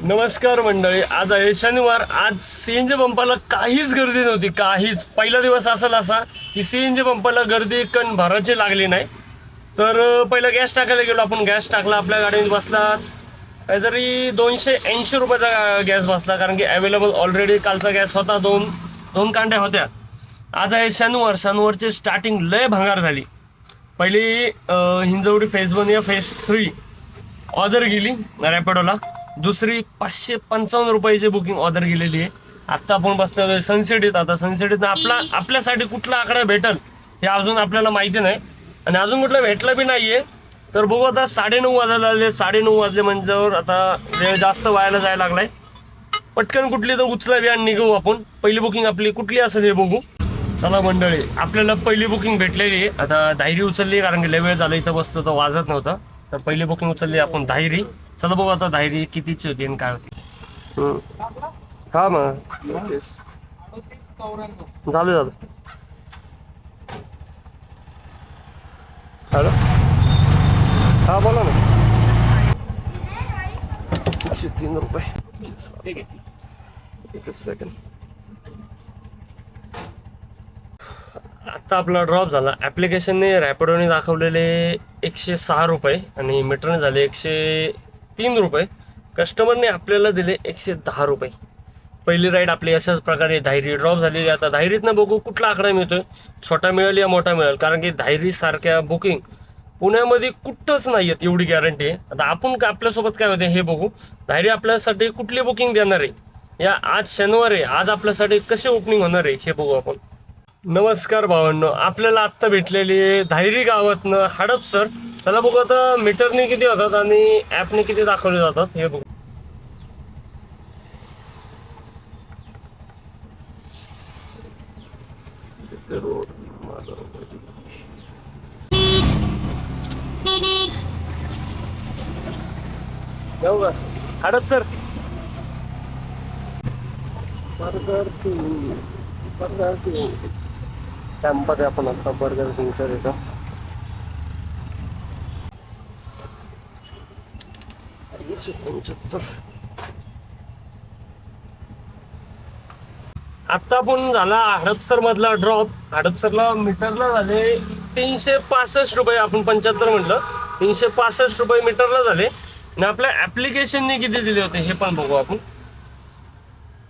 नमस्कार मंडळी, आज आहे शनिवार. आज सीएनजी पंपाला काहीच गर्दी नव्हती, काहीच. पहिला दिवस असा की सीएनजी पंपाला गर्दी कण भराची लागली नाही. तर पहिला गॅस टाकायला गेलो आपण. गॅस टाकला, आपल्या गाडीत बसला काहीतरी 280 रुपयाचा गॅस बसला, कारण की अवेलेबल ऑलरेडी कालचा गॅस होता. दोन कांड्या होत्या. आज आहे शनिवारची स्टार्टिंग लय भंगार झाली. पहिली हिंजवडी फेज 1 या फेज 3 ऑर्डर गेली रॅपिडोला. दुसरी 555 रुपयाची बुकिंग ऑर्डर गेलेली आहे. आत्ता आपण बसलेलो सनसेटीत. आता सनसेटीत आपल्यासाठी कुठला आकडा भेटल हे अजून आपल्याला माहिती नाही, आणि अजून कुठला भेटला बी नाही आहे. तर बघू, आता 9:30 वाजायला आले. 9:30 वाजले म्हणजे आता वेळ जास्त व्हायला जायला लागलाय. पटकन कुठली तर उचला बी आणि निघू आपण. पहिली बुकिंग आपली कुठली असेल हे बघू. चला मंडळी, आपल्याला पहिली बुकिंग भेटलेली आहे. आता धायरी उचलली, कारण की लय वेळ झाला इथं बसलो तर वाजत नव्हतं. तर पहिली बुकिंग उचलली आपण धायरी. चला बघू आता धायरी कितीची होती आणि काय होती. हा मग झालं. हॅलो, हा बोला ना. 3 रुपये. एकच सेकंड. आत्ता आपला ड्रॉप झाला. ॲप्लिकेशनने रॅपिडोने दाखवलेले 106 रुपये आणि मीटरने झाले 103 रुपये. कस्टमरने आपल्याला दिले 110 रुपये. पहिली राईड आपली अशाच प्रकारे धायरी ड्रॉप झालेली. आता धायरीतनं बघू कुठला आकडा मिळतोय, छोटा मिळेल या मोठा मिळेल, कारण की धायरीसारख्या बुकिंग पुण्यामध्ये कुठंच नाही आहेत, एवढी गॅरंटी आहे. आता आपण आपल्यासोबत काय होते हे बघू. धायरी आपल्यासाठी कुठली बुकिंग देणार आहे, या आज शनिवार आहे, आज आपल्यासाठी कसे ओपनिंग होणार आहे हे बघू आपण. नमस्कार भावांनो, आपल्याला आत्ता भेटलेली आहे धायरी गावातनं हडपसर. चला बघू आता मीटरने किती होतात आणि ॲपने किती दाखवले जातात हे बघू. जाऊ का हडपसर. बर्गर किंग टॅम्पात आपण आता बर्गर किंगच्या देतो. आत्ता आपण झाला हडपसर मधला ड्रॉप. हडपसरला मीटरला झाले 365 रुपये. आपण 75 म्हटलं, 365 रुपये मीटरला झाले. आणि आपल्या ॲप्लिकेशनने किती दिले होते हे पण बघू आपण.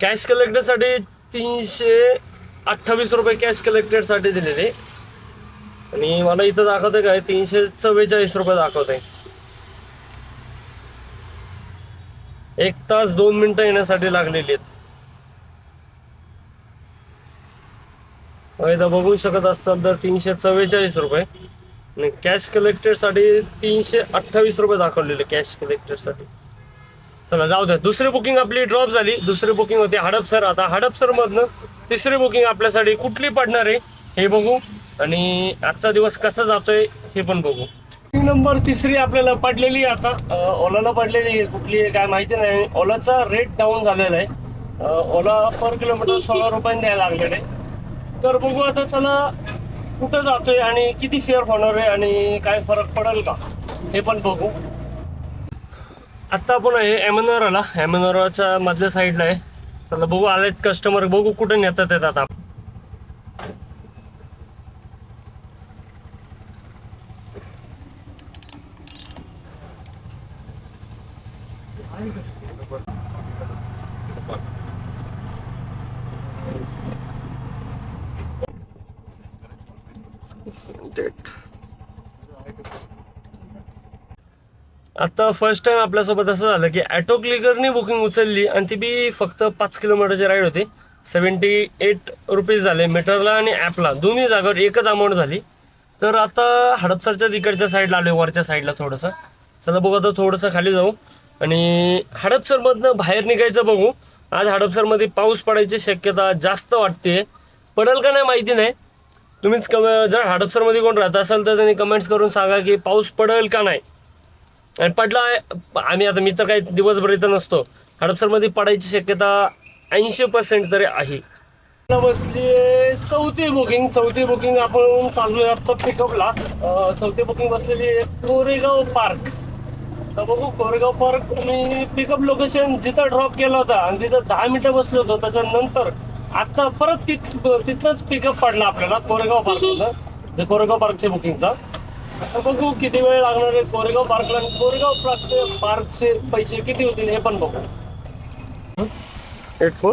कॅश कलेक्टरसाठी 328 रुपये कॅश कलेक्टेडसाठी दिलेले. आणि मला इथं दाखवते काय 344 रुपये दाखवत आहे. 1 तास 2 मिनिटं येण्यासाठी लागलेली आहेत. इथं बघू शकत असताल तर 344 रुपये आणि कॅश कलेक्टेडसाठी 328 रुपये दाखवलेले कॅश कलेक्टेडसाठी. चला जाऊ द्या. दुसरी बुकिंग आपली ड्रॉप झाली. दुसरी बुकिंग होती हडपसर. आता हडपसरमधनं तिसरी बुकिंग आपल्यासाठी कुठली पडणार आहे हे बघू, आणि आजचा दिवस कसा जातोय हे पण बघू. बुकिंग नंबर तिसरी आपल्याला पडलेली. आता ओलाला पडलेली कुठली आहे काय माहिती नाही. ओलाचा रेट डाऊन झालेला आहे. ओला पर किलोमीटर 16 रुपयांनी द्यायला लागलेले. तर बघू आता, चला कुठं जातोय आणि किती फेअर होणार आहे आणि काय फरक पडेल का हे पण बघू. आत्ता आपण आहे एमनोराला. एमनोराच्या मधल्या साईडला आहे. चला बघू, आलेत कस्टमर, बघू कुठे नेतात येत आता. आता फर्स्ट टाइम आपल्यासोबत असं झालं की ॲटो क्लिकरनी बुकिंग उचलली आणि ती बी फक्त 5 किलोमीटरची राईड होती. 78 रुपीज झाले मीटरला आणि ॲपला, दोन्ही जागावर एकच अमाऊंट झाली. तर आता हडपसरच्या तिकडच्या साईडला आलो, वरच्या साईडला थोडंसं. चला बघू आता थोडंसं खाली जाऊ आणि हडपसरमधनं बाहेर निघायचं बघू. आज हडपसरमध्ये पाऊस पडायची शक्यता जास्त वाटते. पडेल का नाही माहिती नाही. तुम्हीच जर हडपसरमध्ये कोण राहत असाल तर त्यांनी कमेंट्स करून सांगा की पाऊस पडेल का नाही. आणि पडला आम्ही आता, मी तर काही दिवसभर इथं नसतो. हडपसरमध्ये पडायची शक्यता 80% तरी आहे. बसली चौथी बुकिंग आपण चालू आहे आता पिकअपला. चौथी बुकिंग बसलेली आहे कोरेगाव पार्क. तर बघू कोरेगाव पार्क मी पिकअप लोकेशन जिथं ड्रॉप केला होता आणि तिथं 10 मिनिटं बसलो होतो. त्याच्यानंतर आता परत तिथलंच पिकअप पडला आपल्याला कोरेगाव पार्कमधलं, जे कोरेगाव पार्कचे बुकिंगचा. आता बघू किती वेळ लागणार आहे कोरेगाव पार्कला आणि कोरेगाव पार्कचे पैसे किती होतील हे पण बघू. 84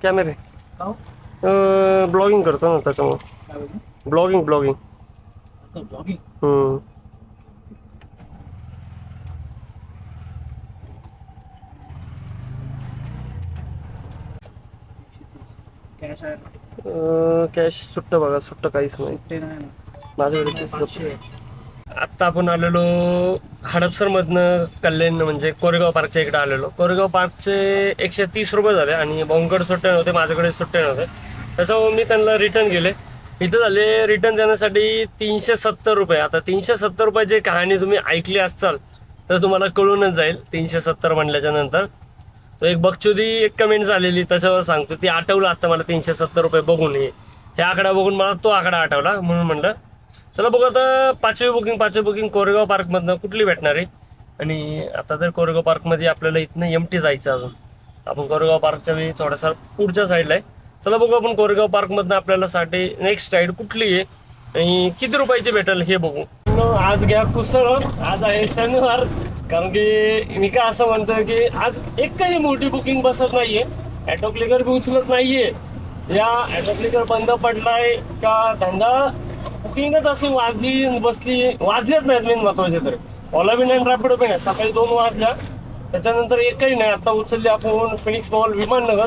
कॅमेरे ब्लॉगिंग करतो ना त्याच्यामुळे. ब्लॉगिंग कॅश सुट्ट बघा, सुट्ट काहीच नाही माझ्याकडे. आत्ता आपण आलेलो हडपसर मधनं कल्याण म्हणजे कोरेगाव पार्कच्या इकडे आलेलो. कोरेगाव पार्कचे 130 रुपये झाले आणि भाऊंकडे सुट्टे नव्हते, माझ्याकडे सुट्टे नव्हते. त्याच्यामुळे मी त्यांना रिटर्न केले. इथं झाले रिटर्न देण्यासाठी 370 रुपये. आता 370 रुपयाची कहाणी तुम्ही ऐकली असाल तर तुम्हाला कळूनच जाईल 370 म्हणल्याच्या नंतर. तो एक बकचोदी एक कमेंट झालेली त्याच्यावर सांगतो, ती आठवलं आता मला 370 रुपये बघून. हे आकडा बघून मला तो आकडा आठवला म्हणून म्हणलं चला बघू आता पाचवी बुकिंग कोरेगाव पार्कमधनं कुठली भेटणार आहे. आणि आता तर कोरेगाव पार्कमध्ये आपल्याला इथनं एमटी जायचं अजून. आपण कोरेगाव पार्कच्या वेळी थोडासा पुढच्या साईडला आहे. चला बघू आपण कोरेगाव पार्कमधनं आपल्याला साठी नेक्स्ट राईड कुठली आहे आणि किती रुपयाची भेटेल हे बघू. आज घ्या कुसळ, आज आहे शनिवार. कारण की मी काय असं म्हणतोय की आज एकही मोठी बुकिंग बसत नाहीये, ॲटो क्लिकर बी उचलत नाहीये. या ॲटो क्लिकर बंद पडलाय का धंदा बुकिंगच अशी वाजलीच नाहीत. मेन महत्वाचे तर ओला बी नाही, रॅपिडो बी नाही. सकाळी 2 वाजल्या त्याच्यानंतर एकही नाही. आता उचलली आपण फिनिक्स मॉल विमाननगर.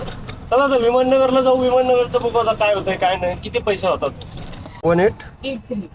चला तर विमाननगरला जाऊ. विमाननगरचं बघू आता काय होतंय काय नाही, किती पैसे होतात. 1883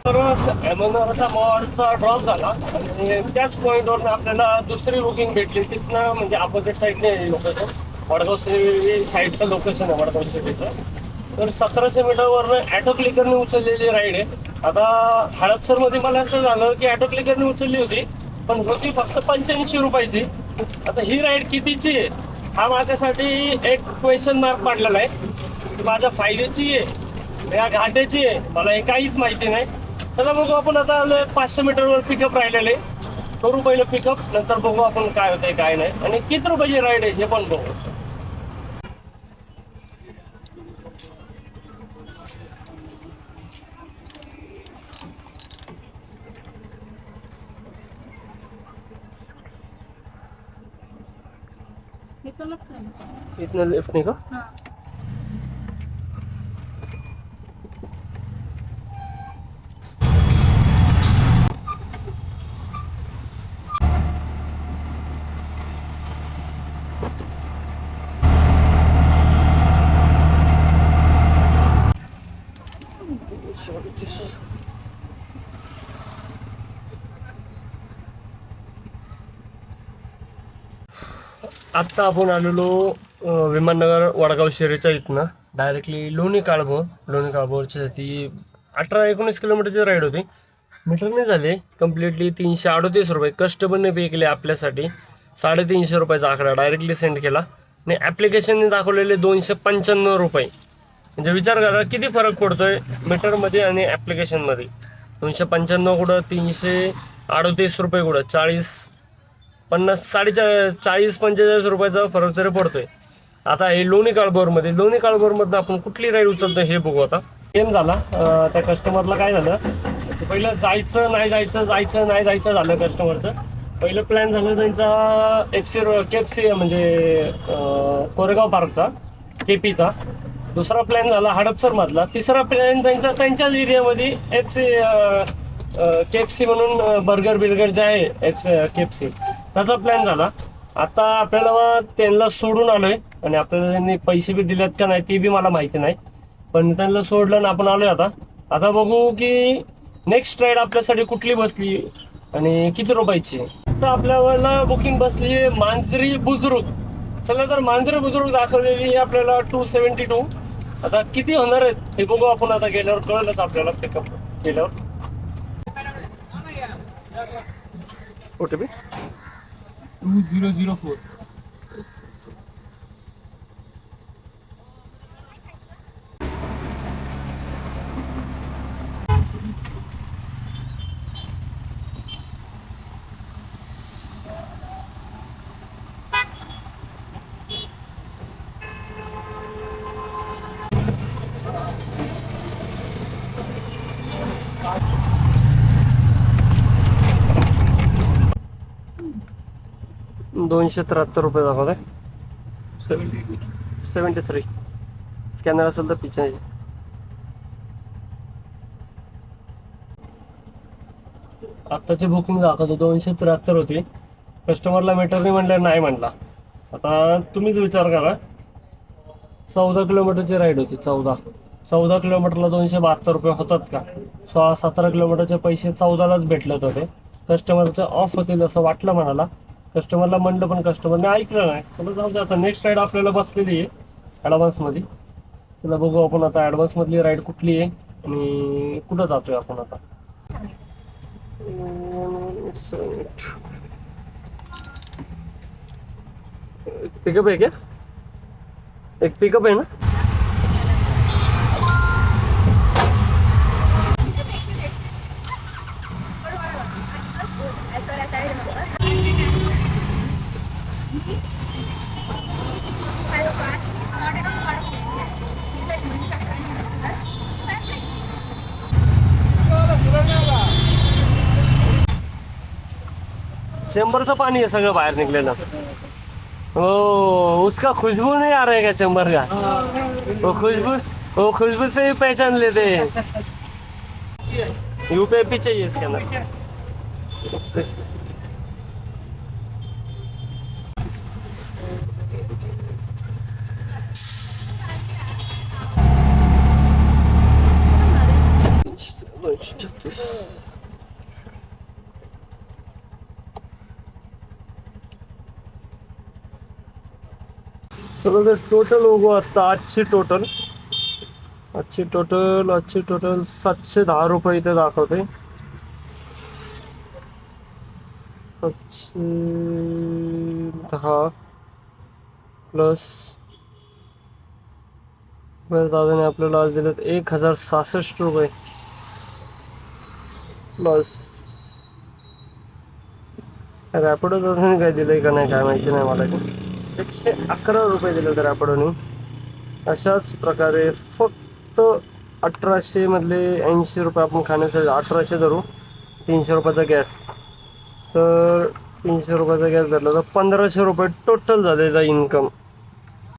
तर एमएनआरचा मॉलचा ड्रॉप झाला आणि त्याच पॉईंटवरून आपल्याला दुसरी बुकिंग भेटली. तिथनं म्हणजे अपोजिट साईडने लोकेशन, वडगाव सिटी साईडचं लोकेशन आहे वडगाव सिटीचं. तर 1700 मीटरवरनं ॲटो क्लिकरने उचललेली राईड आहे. आता हडपसरमध्ये मला असं झालं की ॲटो क्लिकरने उचलली होती पण होती फक्त 85 रुपयाची. आता ही राईड कितीची आहे हा माझ्यासाठी एक क्वेश्चन मार्क पडलेला आहे. माझ्या फायद्याची आहे या घाट्याची आहे मला हे काहीच माहिती नाही. चला बघू आपण आता आलोय 500 मीटरवर पिकअप राहिलेले. करू पहिलं पिकअप, नंतर बघू आपण काय होतंय काय नाही आणि किती रुपयाची राईड आहे हे पण बघू. इथनं लेफ्ट नाही का? आत्ता आपण आलेलो विमाननगर वडगाव शिरीच्या इथनं डायरेक्टली लोणी काळभोरच्या ती 18-19 किलोमीटरची राईड होती. मीटरने झाले कम्प्लिटली 338 रुपये. कस्टमरने पे केले आपल्यासाठी 350 रुपयाचा आकडा डायरेक्टली सेंड केला आणि ॲप्लिकेशनने दाखवलेले 295 रुपये. म्हणजे विचार करा किती फरक पडतोय मीटरमध्ये आणि ॲप्लिकेशनमध्ये. 295 कुठं, 338 रुपये कुठं, 40-45 रुपयाचा फरक तरी पडतोय. आता हे लोणी काळभोरमधनं आपण कुठली राईड उचलतो हे बघू. आता गेम झाला त्या कस्टमरला काय झालं, पहिलं जायचं नाही जायचं झालं कस्टमरचं. पहिलं प्लॅन झालं त्यांचा केएफसी म्हणजे कोरेगाव पार्कचा केपीचा. दुसरा प्लॅन झाला हडपसरमधला. तिसरा प्लॅन त्यांच्याच एरियामध्ये केएफसी म्हणून बर्गर जे आहे केएफसी त्याचा प्लॅन झाला. आता आपल्याला त्यांना सोडून आलोय आणि आपल्याला त्यांनी पैसे बी दिलेत का नाही ते बी मला माहिती नाही, पण त्यांना सोडलं आणि आपण आलोय. आता बघू की नेक्स्ट राईड आपल्यासाठी कुठली बसली आणि किती रुपयाची. आता आपल्याला बुकिंग बसली मांजरी बुद्रुक चला तर मांजरे बुजुर्ग दाखवलेली ही आपल्याला 272. आता किती होणार आहेत हे बघू आपण, आता गेल्यावर कळलंच आपल्याला पिकअप केल्यावर. OTP 2004. ₹273 दाखवत. 73. स्कॅनर असेल तर पिक्चर. आत्ताची बुकिंग दाखवतो 273 होती. कस्टमरला मीटरने म्हणलं नाही म्हणला. आता तुम्हीच विचार करा, 14 किलोमीटरची राईड होती. 14 किलोमीटरला ₹272 होतात का? 16-17 किलोमीटरचे पैसे 14लाच भेटले होते. कस्टमरचं ऑफ होतील असं वाटलं म्हणाला. कस्टमरला म्हणलं पण कस्टमरने ऐकलं नाही. चला जाऊ दे, आता नेक्स्ट राईड आपल्याला बसलेली आहे ॲडव्हान्समध्ये. चला बघू आपण आता ॲडव्हान्समधली राईड कुठली आहे आणि कुठं जातोय आपण आता. पिकअप आहे क्या? एक पिकअप आहे ना? चेंबरचं पाणी आहे सगळं बाहेर निघलेलं. ओ उसका खुशबू नहीं आ रहा है क्या चेंबर का? वो खुशबू से ही पहचान लेते हैं. UPI चाहिए इसके अंदर. उससे चलो तर टोटल बघू आता. आजची टोटल ₹710 इथे दाखवते. 710 प्लस दादाने आपल्याला आज दिलेत ₹1066 प्लस रॅपिडो दादाने काय दिलंय का नाही काय माहिती नाही मला. ₹111 दिले तर रॅपिडोने. अशाच प्रकारे फक्त 1800 मधले ₹80 आपण खाण्यासाठी 1800 धरू. ₹300 गॅस, तर ₹300 गॅस धरला तर ₹1500 टोटल झालेला इन्कम.